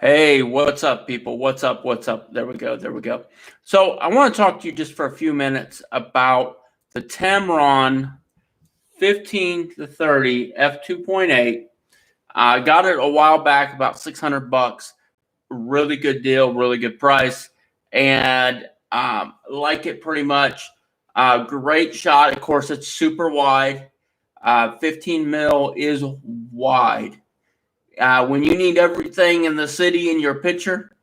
Hey, what's up, people? What's up? What's up? There we go. There we go. So I want to talk to you just for a few minutes about the Tamron 15 to 30 f2.8. I got it a while back, about 600 bucks. Really good deal, really good price, and like it pretty much. Great shot. Of course, it's super wide. 15 mil is wide. When you need everything in the city in your picture,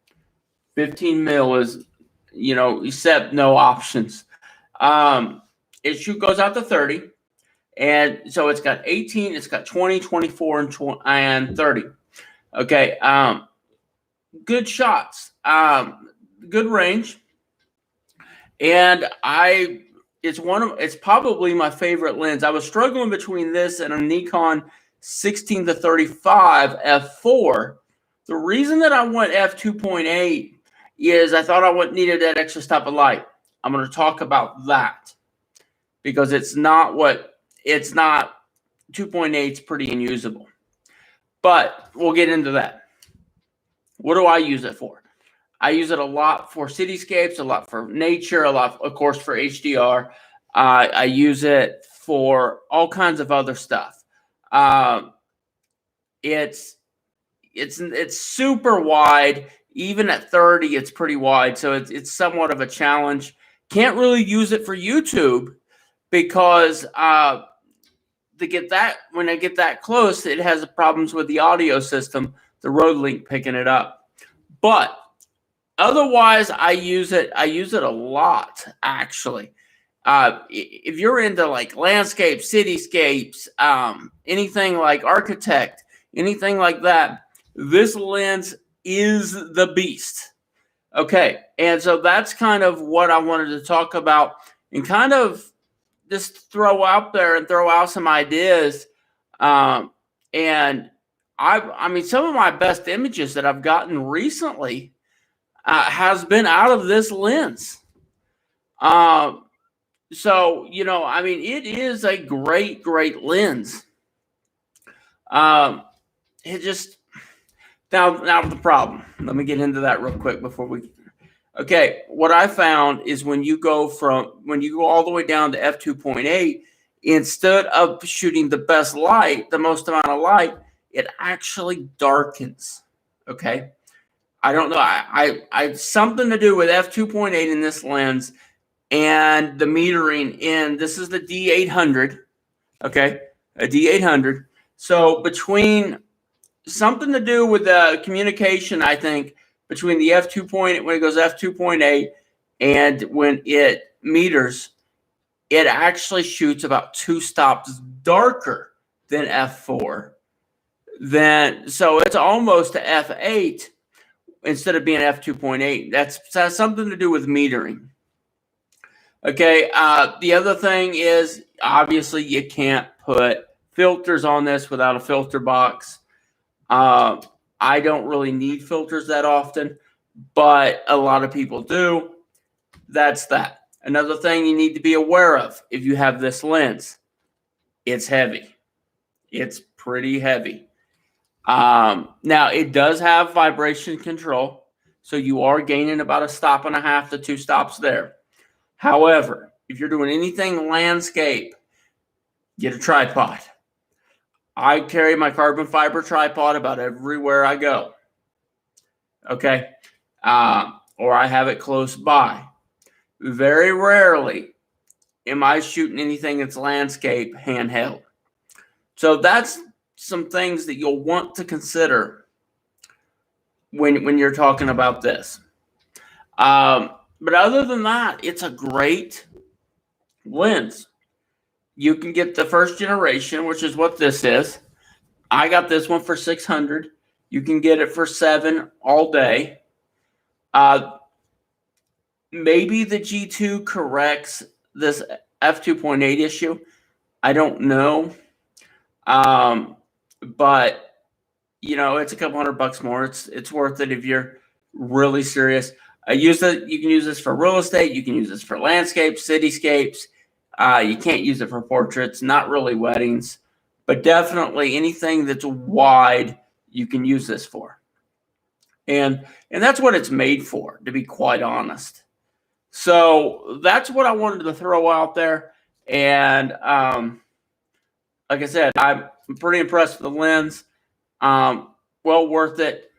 15 mil is, except no options. It goes out to 30. And so it's got 18, it's got 20, 24, and 30. Okay. Good shots. Good range. And it's probably my favorite lens. I was struggling between this and a Nikon 16 to 35 f4. The reason that I went f2.8 is I thought I needed that extra step of light. I'm going to talk about that because it's not 2.8 is pretty unusable. But we'll get into that. What do I use it for? I use it a lot for cityscapes, a lot for nature, a lot, of course, for HDR. I use it for all kinds of other stuff. It's super wide. Even at 30, it's pretty wide, so it's somewhat of a challenge. Can't really use it for YouTube because when I get that close, it has problems with the audio system, the Road Link picking it up. But otherwise, I use it a lot, actually. If you're into like landscapes, cityscapes, anything like architect, anything like that, this lens is the beast. Okay, and so that's kind of what I wanted to talk about and kind of just throw out there and throw out some ideas. And I mean, some of my best images that I've gotten recently has been out of this lens. So, I mean, it is a great, great lens. It just, now the problem. Let me get into that real quick before we, okay. What I found is when you go all the way down to f2.8, instead of shooting the best light, the most amount of light, it actually darkens. Okay. I don't know. I something to do with f2.8 in this lens and the metering in. This is the D800. Okay, a D800. So between something to do with the communication, I think between the f2.8 when it goes f2.8 and when it meters, it actually shoots about 2 stops darker than f4. So it's almost to f8. Instead of being f2.8, that has something to do with metering. Okay, the other thing is obviously you can't put filters on this without a filter box. I don't really need filters that often, but a lot of people do. That's that. Another thing you need to be aware of if you have this lens, it's heavy. It's pretty heavy. Now it does have vibration control, so you are gaining about 1.5 to 2 stops there. However, if you're doing anything landscape, get a tripod. I carry my carbon fiber tripod about everywhere I go. Okay. Or I have it close by. Very rarely am I shooting anything that's landscape handheld. So that's some things that you'll want to consider when you're talking about this. But other than that, it's a great lens. You can get the first generation, which is what this is. I got this one for $600. You can get it for $700 all day. Maybe the G2 corrects this f2.8 issue. I don't know. But it's a couple $100 more. It's worth it if you're really serious. You can use this for real estate. You can use this for landscapes, cityscapes. You can't use it for portraits, not really weddings, but definitely anything that's wide, you can use this for. And that's what it's made for, to be quite honest. So that's what I wanted to throw out there. And like I said, I'm pretty impressed with the lens. Well worth it.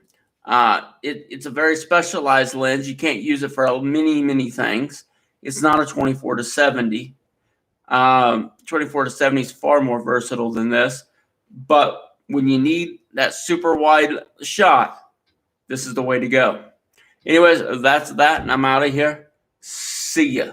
It's a very specialized lens. You can't use it for many things. It's not a 24 to 70. 24 to 70 is far more versatile than this. But when you need that super wide shot, this is the way to go. Anyways, that's that, and I'm out of here. See ya.